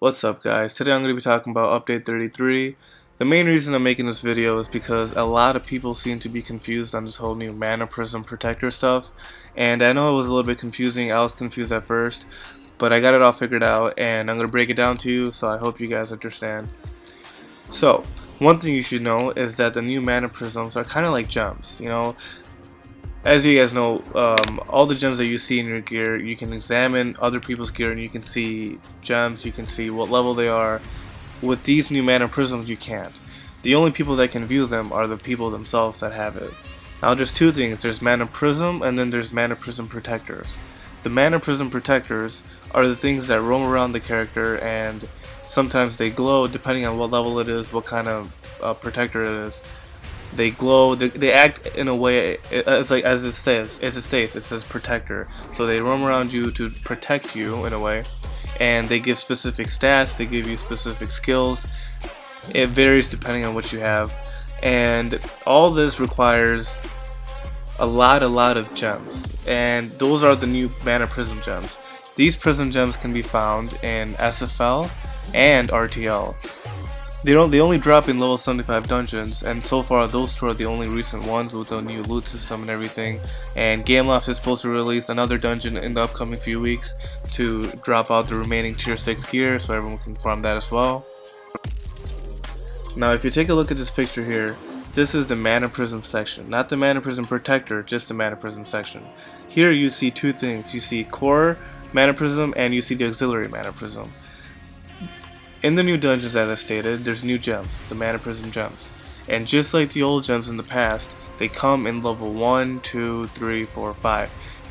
What's up guys, today I'm going to be talking about update 33. The main reason I'm making this video is because a lot of people seem to be confused on this whole new Manaprism Protector stuff, and I know it was a little bit confusing. I was confused at first, but I got it all figured out and I'm going to break it down to you, so I hope you guys understand. So, one thing you should know is that the new Manaprisms are kind of like gems, you know. As you guys know, all the gems that you see in your gear, you can examine other people's gear and you can see gems, you can see what level they are. With these new Manaprisms, you can't. The only people that can view them are the people themselves that have it. Now there's two things, there's Manaprism and then there's Manaprism Protectors. The Manaprism Protectors are the things that roam around the character, and sometimes they glow depending on what level it is, what kind of protector it is. They glow. They act in a way. It's like as it says. It says protector. So they roam around you to protect you in a way, and they give specific stats. They give you specific skills. It varies depending on what you have, and all this requires a lot of gems. And those are the new Manaprism gems. These prism gems can be found in SFL and RTL. They only drop in level 75 dungeons, and so far those two are the only recent ones with the new loot system and everything. And Gameloft is supposed to release another dungeon in the upcoming few weeks to drop out the remaining tier 6 gear, so everyone can farm that as well. Now if you take a look at this picture here, this is the Manaprism section, not the Manaprism Protector, just the Manaprism section. Here you see two things, you see core Manaprism and you see the auxiliary Manaprism. In the new dungeons, as I stated, there's new gems, the Manaprism gems. And just like the old gems in the past, they come in level 1, 2, 3, 4, 5.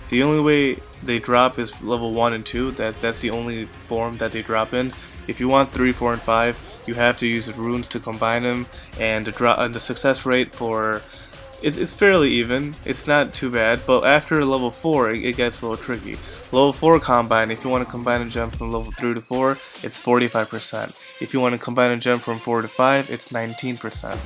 The only way they drop is level 1 and 2, that's the only form that they drop in. If you want 3, 4, and 5, you have to use runes to combine them, and the success rate for... It's fairly even, it's not too bad, but after level 4 it gets a little tricky. Level 4 combine, if you want to combine a gem from level 3 to 4, it's 45%. If you want to combine a gem from 4 to 5, it's 19%.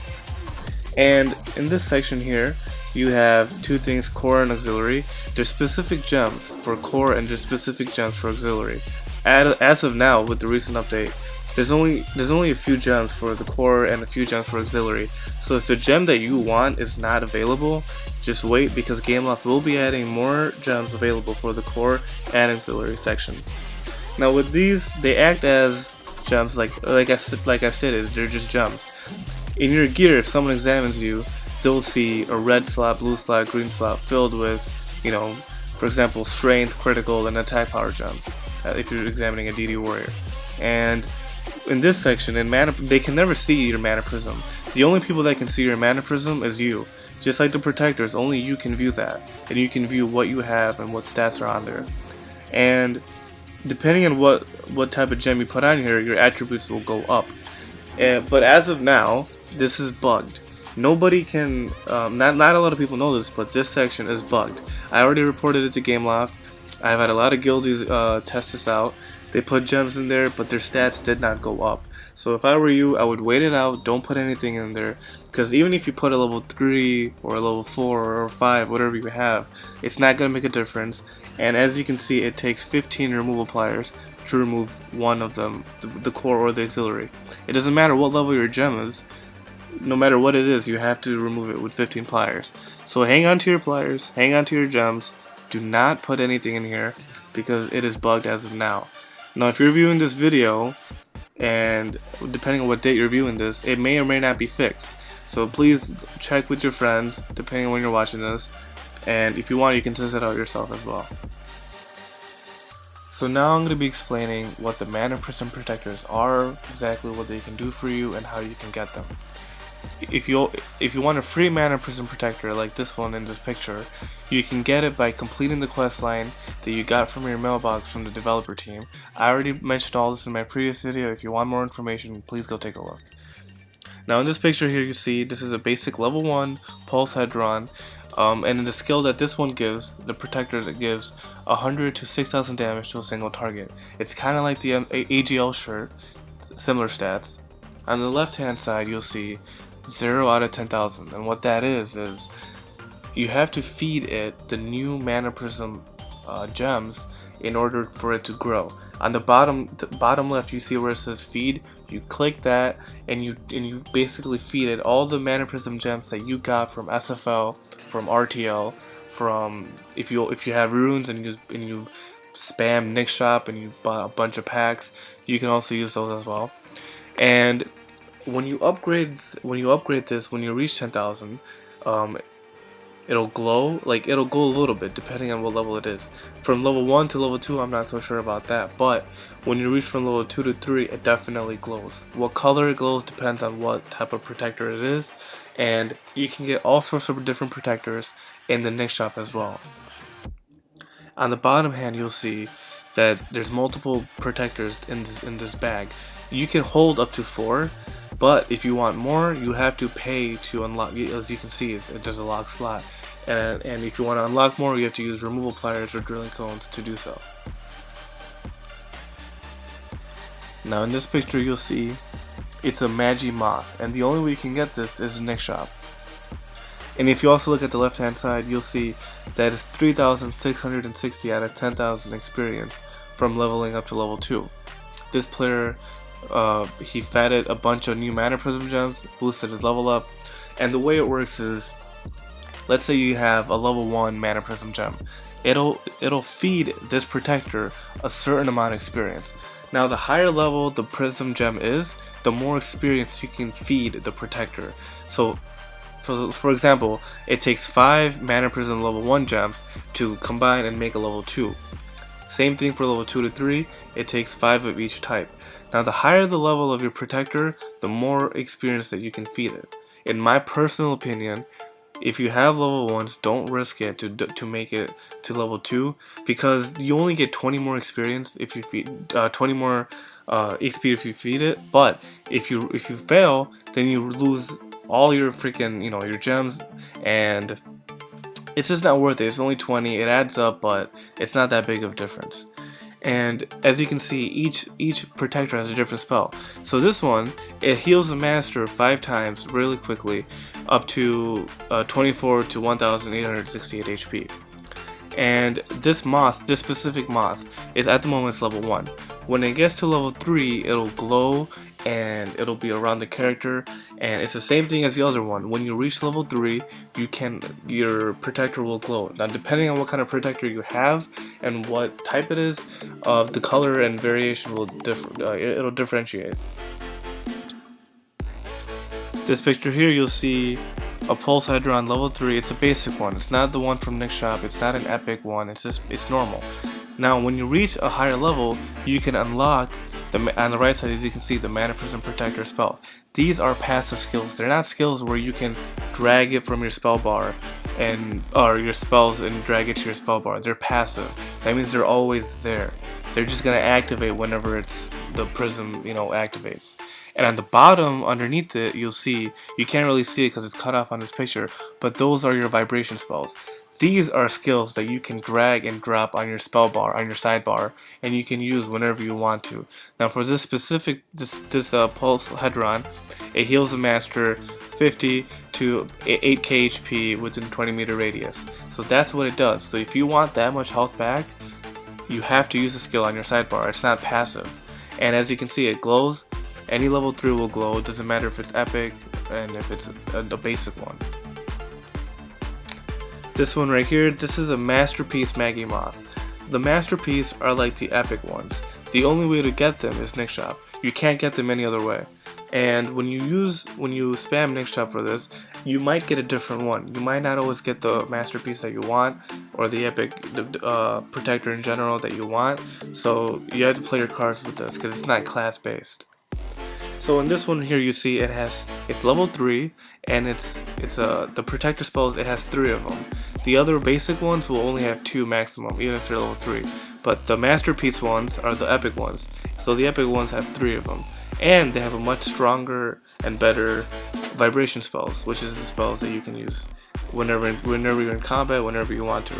And in this section here, you have two things, core and auxiliary. There's specific gems for core and there's specific gems for auxiliary. As of now, with the recent update, there's only a few gems for the core and a few gems for auxiliary. So if the gem that you want is not available, just wait, because Gameloft will be adding more gems available for the core and auxiliary section. Now with these, they act as gems, like I stated, they're just gems. In your gear, if someone examines you, they'll see a red slot, blue slot, green slot filled with, you know, for example, strength, critical, and attack power gems, if you're examining a DD warrior. And in this section, they can never see your Manaprism. The only people that can see your Manaprism is you. Just like the protectors, only you can view that, and you can view what you have and what stats are on there. And depending on what type of gem you put on here, your attributes will go up. But as of now, this is bugged. Nobody can, not a lot of people know this, but this section is bugged. I already reported it to Gameloft. I've had a lot of guildies test this out. They put gems in there, but their stats did not go up. So if I were you, I would wait it out, don't put anything in there, because even if you put a level 3 or a level 4 or 5, whatever you have, it's not going to make a difference. And as you can see, it takes 15 removal pliers to remove one of them, the core or the auxiliary. It doesn't matter what level your gem is, no matter what it is, you have to remove it with 15 pliers. So hang on to your pliers, hang on to your gems, do not put anything in here, because it is bugged as of now. Now if you're viewing this video, and depending on what date you're viewing this, it may or may not be fixed. So please check with your friends, depending on when you're watching this, and if you want, you can test it out yourself as well. So now I'm going to be explaining what the Manaprism Protectors are, exactly what they can do for you, and how you can get them. If you want a free Manaprism Protector like this one in this picture, you can get it by completing the quest line that you got from your mailbox from the developer team. I already mentioned all this in my previous video. If you want more information, please go take a look. Now in this picture here, you see this is a basic level 1 pulse Hydra, and in the skill that this one gives, the Protectors, it gives 100 to 6,000 damage to a single target. It's kind of like the AGL shirt, similar stats. On the left hand side, you'll see 0 out of 10,000, and what that is you have to feed it the new Manaprism gems in order for it to grow. On the bottom left, you see where it says feed. You click that, and you basically feed it all the Manaprism gems that you got from SFL, from RTL, from if you have runes and you spam Nick Shop and you bought a bunch of packs, you can also use those as well. And when you upgrade this, when you reach 10,000, it'll glow. Like, it'll glow a little bit depending on what level it is. From level 1 to level 2, I'm not so sure about that, but when you reach from level 2 to 3, it definitely glows. What color it glows depends on what type of protector it is, and you can get all sorts of different protectors in the Nick Shop as well. On the bottom hand, you'll see that there's multiple protectors in this bag. You can hold up to 4, but if you want more, you have to pay to unlock. As you can see, there's a lock slot, and if you want to unlock more, you have to use removal pliers or drilling cones to do so. Now in this picture, you'll see it's a Magi Moth, and the only way you can get this is in Nick Shop. And if you also look at the left hand side, you'll see that it's 3,660 out of 10,000 experience from leveling up to level 2. This player, he fatted a bunch of new Manaprism gems, boosted his level up, and the way it works is, let's say you have a level 1 Manaprism gem. It'll feed this protector a certain amount of experience. Now the higher level the prism gem is, the more experience you can feed the protector. So for example, it takes 5 Manaprism level 1 gems to combine and make a level 2. Same thing for level 2 to 3, it takes 5 of each type. Now the higher the level of your protector, the more experience that you can feed it. In my personal opinion, if you have level 1s, don't risk it to make it to level 2, because you only get 20 more experience if you feed 20 more XP if you feed it. But if you fail, then you lose all your freaking, your gems, and it's just not worth it. It's only 20, it adds up, but it's not that big of a difference. And as you can see, each protector has a different spell. So this one, it heals the master 5 times really quickly, up to 24 to 1,868 HP. And this specific moth, is at the moment it's level 1. When it gets to level 3, it'll glow and it'll be around the character, and it's the same thing as the other one. When you reach level 3, your protector will glow. Now depending on what kind of protector you have and what type it is, the color and variation will it'll differentiate. This picture here, you'll see a Pulse Hydra on level 3. It's a basic one. It's not the one from Nick Shop. It's not an epic one. It's normal. Now when you reach a higher level, you can unlock on the right side, as you can see, the Manaprism Protector spell. These are passive skills. They're not skills where you can drag it from your spell bar or your spells and drag it to your spell bar. They're passive. That means they're always there. They're just gonna activate whenever the prism activates. And on the bottom, underneath it, you'll see, you can't really see it because it's cut off on this picture, but those are your vibration spells. These are skills that you can drag and drop on your spell bar, on your sidebar, and you can use whenever you want to. Now for this specific, this Pulse Hedron, it heals the master 50 to 8k HP within 20-meter radius. So that's what it does. So if you want that much health back, you have to use the skill on your sidebar. It's not passive. And as you can see, it glows. Any level 3 will glow. It doesn't matter if it's epic and if it's a basic one. This one right here, this is a Masterpiece Magi Moth. The Masterpiece are like the epic ones. The only way to get them is Nick Shop. You can't get them any other way. And when you spam Nick Shop for this, you might get a different one. You might not always get the Masterpiece that you want, or the epic protector in general that you want. So you have to play your cards with this because it's not class based. So in this one here, you see it's level 3, and the protector spells, it has 3 of them. The other basic ones will only have 2 maximum, even if they're level 3. But the Masterpiece ones are the epic ones. So the epic ones have 3 of them. And they have a much stronger and better vibration spells, which is the spells that you can use whenever you're in combat, whenever you want to.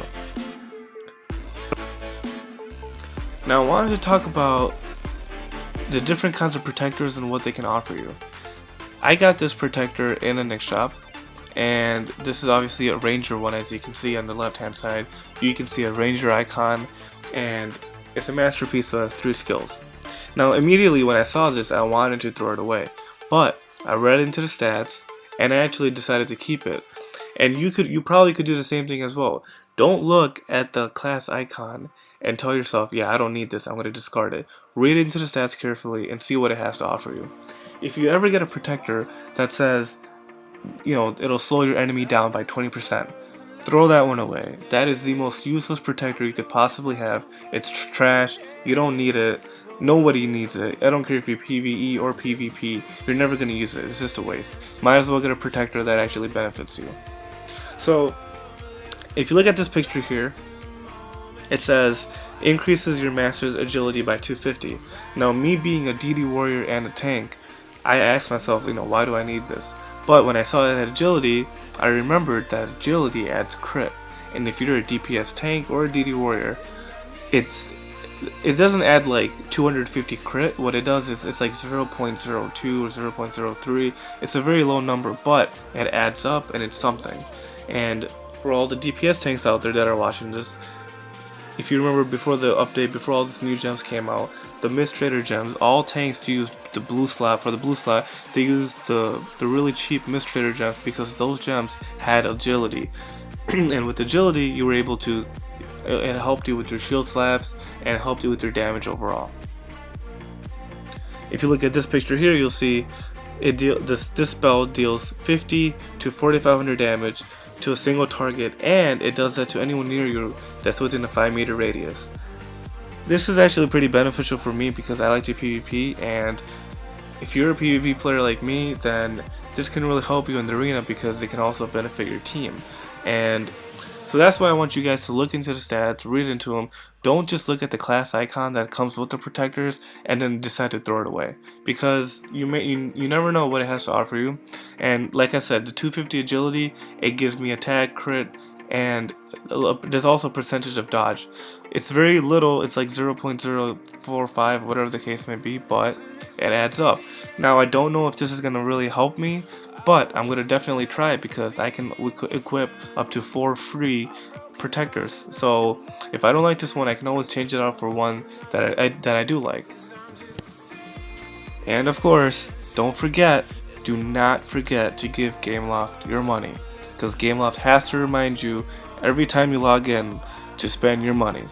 Now I wanted to talk about the different kinds of protectors and what they can offer you. I got this protector in a Nick Shop, and this is obviously a ranger one. As you can see on the left hand side, you can see a ranger icon, and It's a masterpiece that has 3 skills. Now immediately when I saw this, I wanted to throw it away, but I read into the stats and I actually decided to keep it. And you probably could do the same thing as well. Don't look at the class icon and tell yourself, yeah, I don't need this, I'm going to discard it. Read into the stats carefully and see what it has to offer you. If you ever get a protector that says, it'll slow your enemy down by 20%, throw that one away. That is the most useless protector you could possibly have. It's trash, you don't need it, nobody needs it. I don't care if you're PvE or PvP, you're never going to use it, it's just a waste. Might as well get a protector that actually benefits you. So, if you look at this picture here, it says, increases your master's agility by 250. Now, me being a DD warrior and a tank, I asked myself, why do I need this? But when I saw it had agility, I remembered that agility adds crit. And if you're a DPS tank or a DD warrior, it doesn't add like 250 crit. What it does is it's like 0.02 or 0.03. It's a very low number, but it adds up and it's something. And for all the DPS tanks out there that are watching this, if you remember before the update, before all these new gems came out, the Mist Trader gems, all tanks use the blue slot. For the blue slot, they used the really cheap Mist Trader gems because those gems had agility. And with agility, you were able to, it helped you with your shield slaps and it helped you with your damage overall. If you look at this picture here, you'll see this Dispel deals 50 to 4,500 damage to a single target, and it does that to anyone near you that's within a 5-meter radius. This is actually pretty beneficial for me because I like to PvP, and if you're a PvP player like me, then this can really help you in the arena because it can also benefit your team. And so that's why I want you guys to look into the stats, read into them. Don't just look at the class icon that comes with the protectors and then decide to throw it away, because you never know what it has to offer you. And like I said, the 250 agility, it gives me attack, crit, and there's also a percentage of dodge. It's very little, it's like 0.045, whatever the case may be, but it adds up. Now I don't know if this is going to really help me, but I'm going to definitely try it because I can equip up to 4 free protectors. So if I don't like this one, I can always change it out for one that I do like. And of course, do not forget to give Gameloft your money, because Gameloft has to remind you every time you log in to spend your money.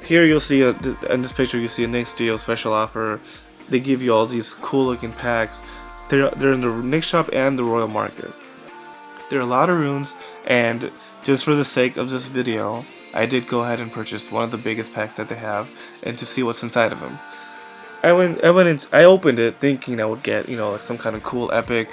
Here you'll see, in this picture you see a Nick Steel special offer. They give you all these cool looking packs. They're in the Nick Shop and the Royal Market. There are a lot of runes, and just for the sake of this video, I did go ahead and purchase one of the biggest packs that they have, and to see what's inside of them. I opened it thinking I would get, like some kind of cool epic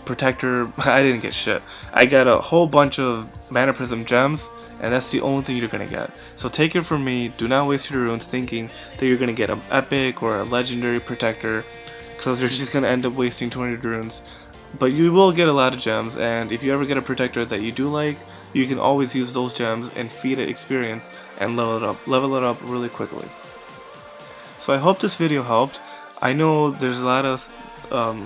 protector. I didn't get shit. I got a whole bunch of Manaprism gems, and that's the only thing you're gonna get. So take it from me, do not waste your runes thinking that you're gonna get an epic or a legendary protector, because you're just gonna end up wasting 200 runes. But you will get a lot of gems, and if you ever get a protector that you do like, you can always use those gems and feed it experience and level it up really quickly. So I hope this video helped. I know there's a lot of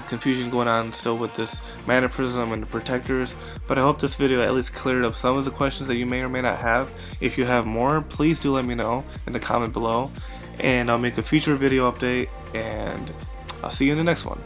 confusion going on still with this Manaprism and the protectors, but I hope this video at least cleared up some of the questions that you may or may not have. If you have more, please do let me know in the comment below, and I'll make a future video update, and I'll see you in the next one.